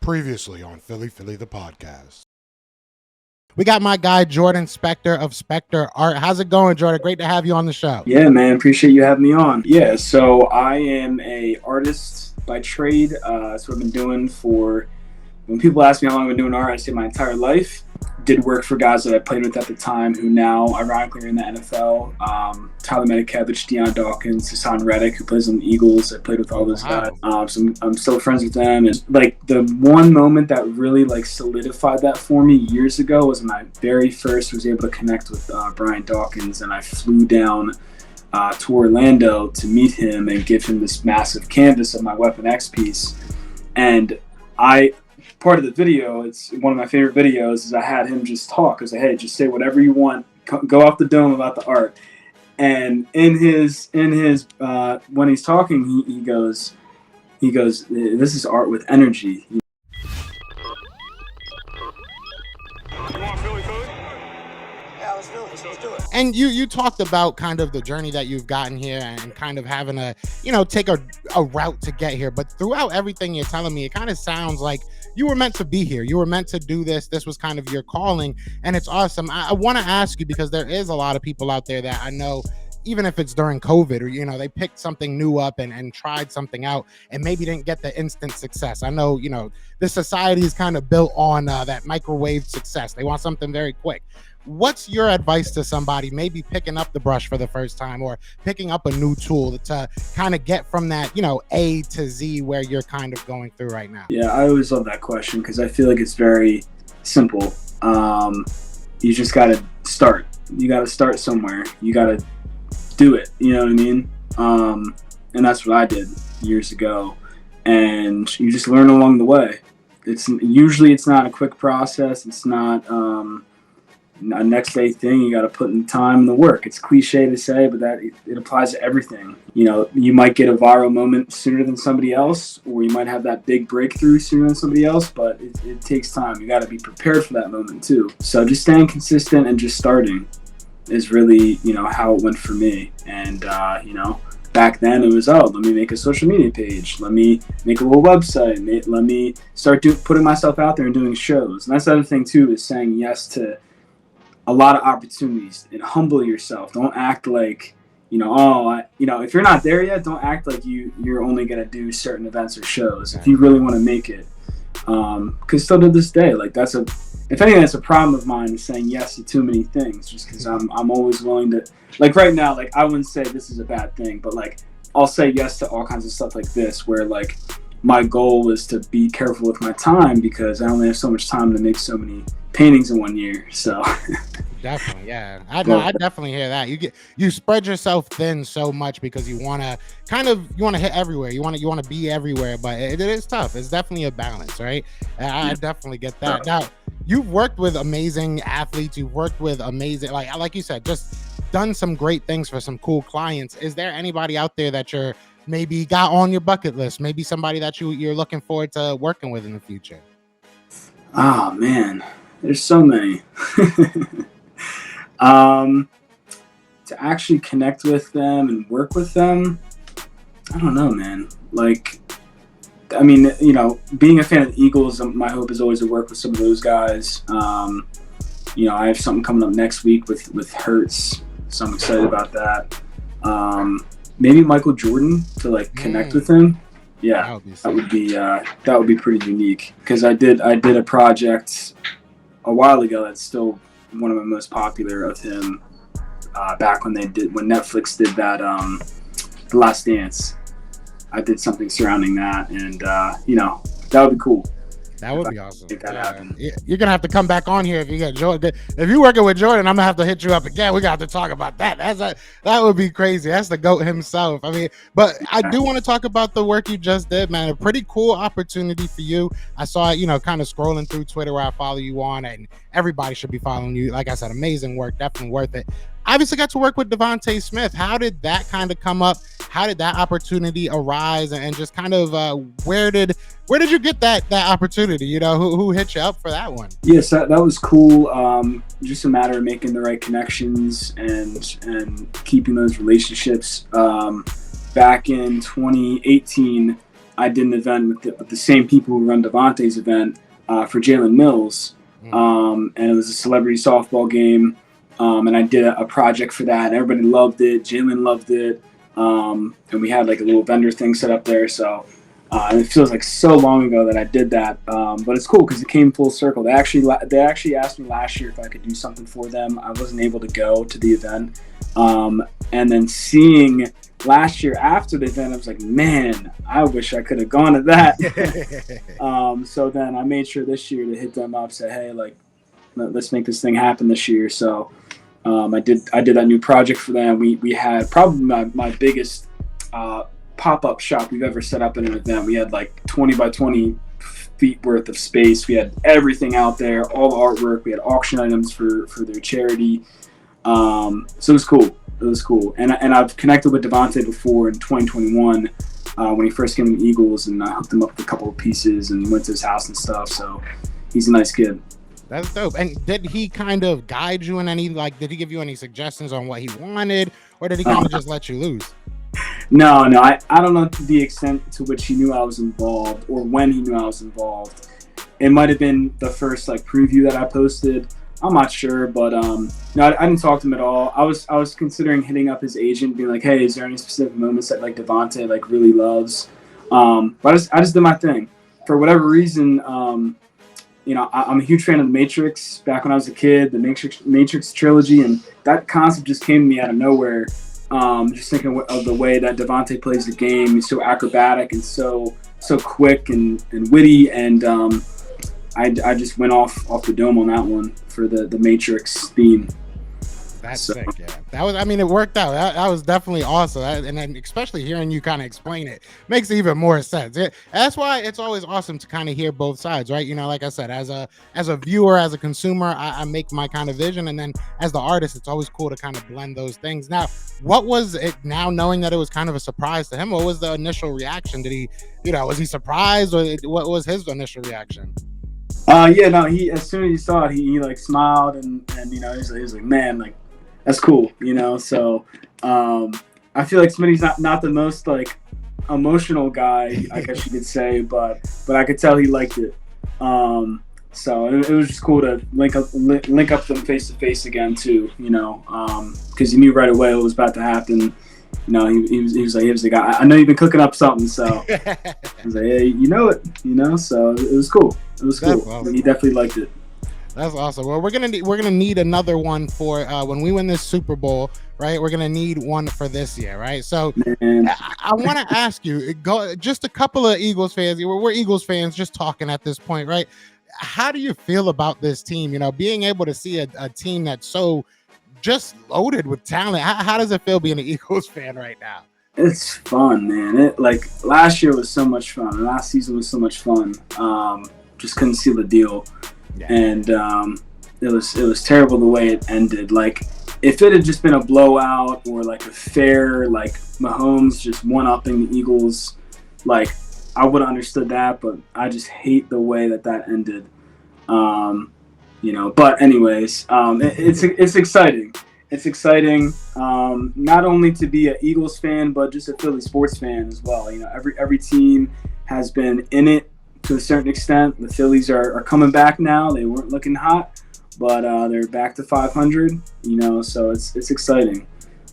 Previously on Philly the podcast. We got my guy Jordan Spector of Spector Art. How's it going, Jordan? Great to have you on the show. Yeah, man. Appreciate you having me on. Yeah, so I am a artist by trade. That's what I've been doing for, when people ask me how long I've been doing art, I say my entire life. Did work for guys that I played with at the time who now, ironically, are in the NFL. Tyler Metakevich, Deion Dawkins, Hassan Reddick, who plays on the Eagles. I played with all those guys. So I'm still friends with them. And like the one moment that really like solidified that for me years ago was when I very first was able to connect with Brian Dawkins, and I flew down to Orlando to meet him and give him this massive canvas of my Weapon X piece. And part of the video, it's one of my favorite videos, is I had him just talk. I was like, hey, just say whatever you want, go off the dome about the art. And in his when he's talking, he goes, this is art with energy. You want Philly food? Yeah, let's do it. And you talked about kind of the journey that you've gotten here and kind of having to, take a route to get here. But throughout everything you're telling me, it kind of sounds like you were meant to be here. You were meant to do this. This was kind of your calling, and it's awesome. I want to ask you, because there is a lot of people out there that I know, even if it's during COVID or, they picked something new up and tried something out and maybe didn't get the instant success. I know, the society is kind of built on that microwave success. They want something very quick. What's your advice to somebody maybe picking up the brush for the first time or picking up a new tool to kind of get from that, A to Z where you're kind of going through right now? Yeah, I always love that question because I feel like it's very simple. You just got to start. You got to start somewhere. You got to do it. You know what I mean? And that's what I did years ago. And you just learn along the way. It's not a quick process. It's not a next day thing. You got to put in the time and the work. It's cliche to say, but it applies to everything. You might get a viral moment sooner than somebody else, or you might have that big breakthrough sooner than somebody else, but it takes time. You got to be prepared for that moment too. So just staying consistent and just starting is really, how it went for me. And, back then it was, let me make a social media page. Let me make a little website. Let me start putting myself out there and doing shows. And that's the other thing too, is saying yes to a lot of opportunities and humble yourself. Don't act like, if you're not there yet, don't act like you're only going to do certain events or shows. If you really want to make it, because still to this day, like if anything, that's a problem of mine, is saying yes to too many things, just because I'm always willing to, like right now, like I wouldn't say this is a bad thing, but like I'll say yes to all kinds of stuff like this, where like my goal is to be careful with my time because I only have so much time to make so many paintings in 1 year. So definitely, yeah, I definitely hear that. You spread yourself thin so much because you want to hit everywhere. You want to be everywhere, but it is tough. It's definitely a balance, right? I definitely get that. Now, you've worked with amazing athletes. You've worked with amazing, like you said, just done some great things for some cool clients. Is there anybody out there that you're maybe got on your bucket list? Maybe somebody that you're looking forward to working with in the future? Oh man, there's so many. To actually connect with them and work with them, I don't know, man. Like, I mean, being a fan of the Eagles, my hope is always to work with some of those guys. I have something coming up next week with Hurts, so I'm excited about that. Maybe Michael Jordan, to like connect with him. Yeah, that would be pretty unique, because I did a project a while ago that's still one of my most popular of him, back when Netflix did that The Last Dance. I did something surrounding that, and that would be cool. That would be awesome. If that happened. You're gonna have to come back on here if you get Jordan. If you're working with Jordan, I'm gonna have to hit you up again. We got to talk about that. That would be crazy. That's the GOAT himself. I mean, but I do want to talk about the work you just did, man. A pretty cool opportunity for you. I saw it, kind of scrolling through Twitter where I follow you on, and everybody should be following you. Like I said, amazing work, definitely worth it. Obviously got to work with Devonta Smith. How did that kind of come up? How did that opportunity arise? And just kind of where did you get that opportunity? Who hit you up for that one? Yes, that was cool. Just a matter of making the right connections and keeping those relationships. Back in 2018, I did an event with the same people who run Devonta's event for Jalen Mills. And it was a celebrity softball game. And I did a project for that. Everybody loved it. Jalen loved it. And we had like a little vendor thing set up there. So and it feels like so long ago that I did that. But it's cool because it came full circle. They actually asked me last year if I could do something for them. I wasn't able to go to the event. And then seeing last year after the event, I was like, man, I wish I could have gone to that. So then I made sure this year to hit them up, say, hey, like, let's make this thing happen this year. So I did that new project for them. We had probably my biggest pop-up shop we've ever set up in an event. We had like 20 by 20 feet worth of space. We had everything out there, all the artwork. We had auction items for their charity. So it was cool. It was cool. And I've connected with Devonta before in 2021 when he first came to the Eagles, and I hooked him up with a couple of pieces and went to his house and stuff. So he's a nice kid. That's dope. And did he kind of guide you in any, like, did he give you any suggestions on what he wanted, or did he kind of just let you loose? No. I don't know the extent to which he knew I was involved or when he knew I was involved. It might have been the first like preview that I posted. I'm not sure, but no, I didn't talk to him at all. I was considering hitting up his agent, being like, hey, is there any specific moments that like Devonta like really loves? But I just did my thing. For whatever reason, you know, I'm a huge fan of The Matrix. Back when I was a kid, the Matrix trilogy, and that concept just came to me out of nowhere. Just thinking of the way that Devonta plays the game. He's so acrobatic and so quick and witty, and I just went off the dome on that one for the Matrix theme. That's sick, yeah. That was, I mean, it worked out. That was definitely awesome. And then especially hearing you kind of explain it makes even more sense. That's why it's always awesome to kind of hear both sides, right? You know, like I said, as a viewer, as a consumer, I make my kind of vision. And then as the artist, it's always cool to kind of blend those things. Now, what was it now knowing that it was kind of a surprise to him? What was the initial reaction? Did he, you know, was he surprised, or what was his initial reaction? Yeah, no, he, as soon as he saw it, he like smiled and you know, he was like, man, like, that's cool, you know. So I feel like Smitty's not the most like emotional guy, I guess you could say, but I could tell he liked it. So it was just cool to link up them face to face again too, you know, because he knew right away what was about to happen. You know, he was like, I know you've been cooking up something, so I was like, hey, you know it, you know. So it was cool. It was cool. Awesome. He definitely liked it. That's awesome. Well, we're gonna need another one for when we win this Super Bowl, right? We're gonna need one for this year, right? So I want to ask you, just a couple of Eagles fans. We're Eagles fans, just talking at this point, right? How do you feel about this team? You know, being able to see a team that's so just loaded with talent. How does it feel being an Eagles fan right now? It's fun, man. It like last year was so much fun. And last season was so much fun. Just couldn't seal the deal. Yeah. And it was terrible the way it ended. Like if it had just been a blowout or like a fair, like Mahomes just one-upping the Eagles, like I would have understood that, but I just hate the way that ended. You know, but anyways, it's exciting. It's exciting, not only to be an Eagles fan, but just a Philly sports fan as well. You know, every team has been in it to a certain extent. The Phillies are coming back now. They weren't looking hot, but they're back to 500. You know, so it's exciting,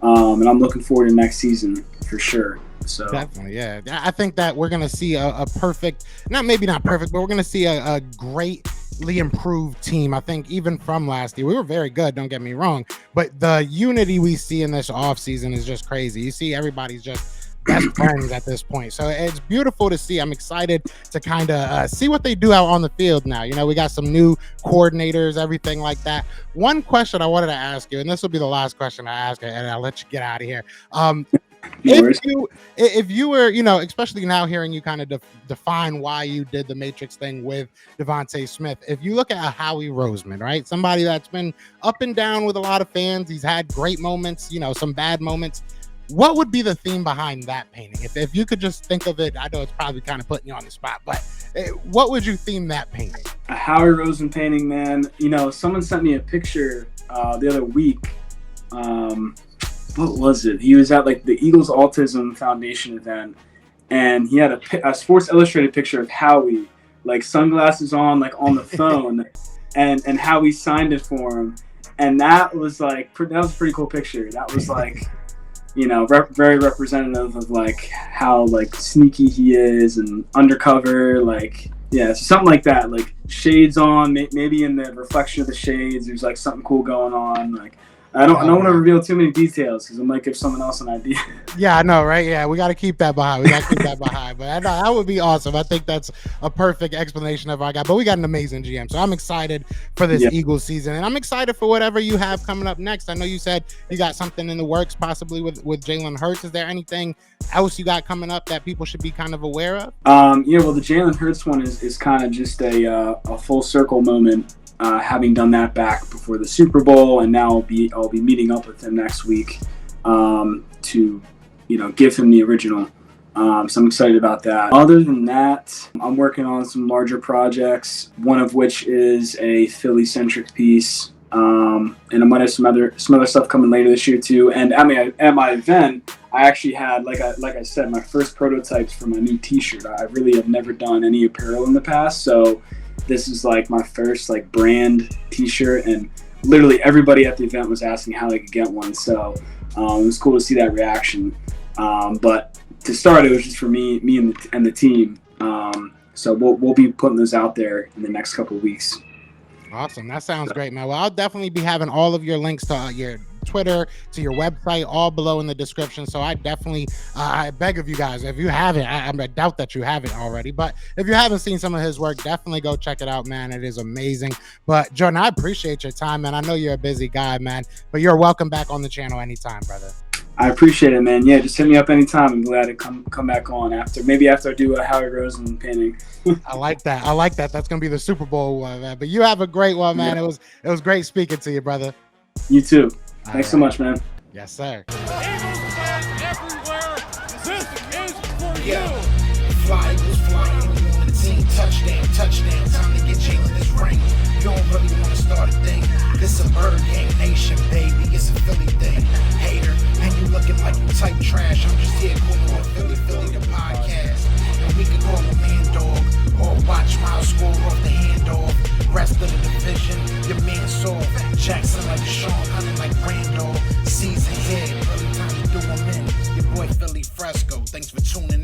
and I'm looking forward to next season for sure. So definitely, yeah. I think that we're gonna see a perfect, maybe not perfect, but we're gonna see a greatly improved team. I think even from last year, we were very good. Don't get me wrong, but the unity we see in this offseason is just crazy. You see, everybody's just best friends at this point. So it's beautiful to see. I'm excited to kind of see what they do out on the field now. You know, we got some new coordinators, everything like that. One question I wanted to ask you, and this will be the last question I ask, and I'll let you get out of here. If you were, you know, especially now hearing you kind of define why you did the Matrix thing with Devonta Smith, if you look at Howie Roseman, right, somebody that's been up and down with a lot of fans, he's had great moments, you know, some bad moments. What would be the theme behind that painting? If you could just think of it, I know it's probably kind of putting you on the spot, but what would you theme that painting? A Howie Roseman painting, man. You know, someone sent me a picture the other week. What was it? He was at like the Eagles Autism Foundation event, and he had a Sports Illustrated picture of Howie, like sunglasses on, like on the phone, and Howie signed it for him, and that was like that was a pretty cool picture. That was like, you know, very representative of like how like sneaky he is and undercover, like yeah, so something like that, like shades on, maybe in the reflection of the shades, there's like something cool going on, like. I don't want to reveal too many details because it might give someone else an idea. Yeah, I know, right? Yeah, we got to keep that behind. But I know that would be awesome. I think that's a perfect explanation of our guy. But we got an amazing GM, so I'm excited for this Eagles season, and I'm excited for whatever you have coming up next. I know you said you got something in the works, possibly with Jalen Hurts. Is there anything else you got coming up that people should be kind of aware of? Yeah, well, the Jalen Hurts one is kind of just a full circle moment. Having done that back before the Super Bowl, and now I'll be meeting up with him next week to, you know, give him the original. So I'm excited about that. Other than that, I'm working on some larger projects. One of which is a Philly-centric piece, and I might have some other stuff coming later this year too. And at my event, I actually had like I said, my first prototypes for my new T-shirt. I really have never done any apparel in the past, so. This is like my first like brand T-shirt, and literally everybody at the event was asking how they could get one. So it was cool to see that reaction. But to start, it was just for me and the team. So we'll be putting those out there in the next couple of weeks. Awesome. That sounds great, man. Well, I'll definitely be having all of your links to your Twitter, to your website, all below in the description. So I definitely, I beg of you guys, if you haven't, I doubt that you haven't already, but if you haven't seen some of his work, definitely go check it out, man. It is amazing. But Jordan, I appreciate your time, man. I know you're a busy guy, man, but you're welcome back on the channel anytime, brother. I appreciate it, man. Yeah, just hit me up anytime. I'm glad to come back on after I do a Howie Roseman painting. I like that. That's gonna be the Super Bowl one, man. But you have a great one, man. Yeah. It was great speaking to you, brother. You too. Thanks so much, man. Yes, sir. Everywhere. This is for you. Fly was flying on the team. Touchdown. Time to get Jalen this ring. You don't really want to start a thing. This a bird gang nation, baby. It's a Philly thing. Hater, and you looking like you type trash. I'm just here calling on Philly the podcast. And we can call a man dog or watch Miles score off the handoff. Rest of the division, your man saw Jackson like Deshaun, hunting like Randall. Season here, early time to do him in. Your boy Philly Fresco. Thanks for tuning in.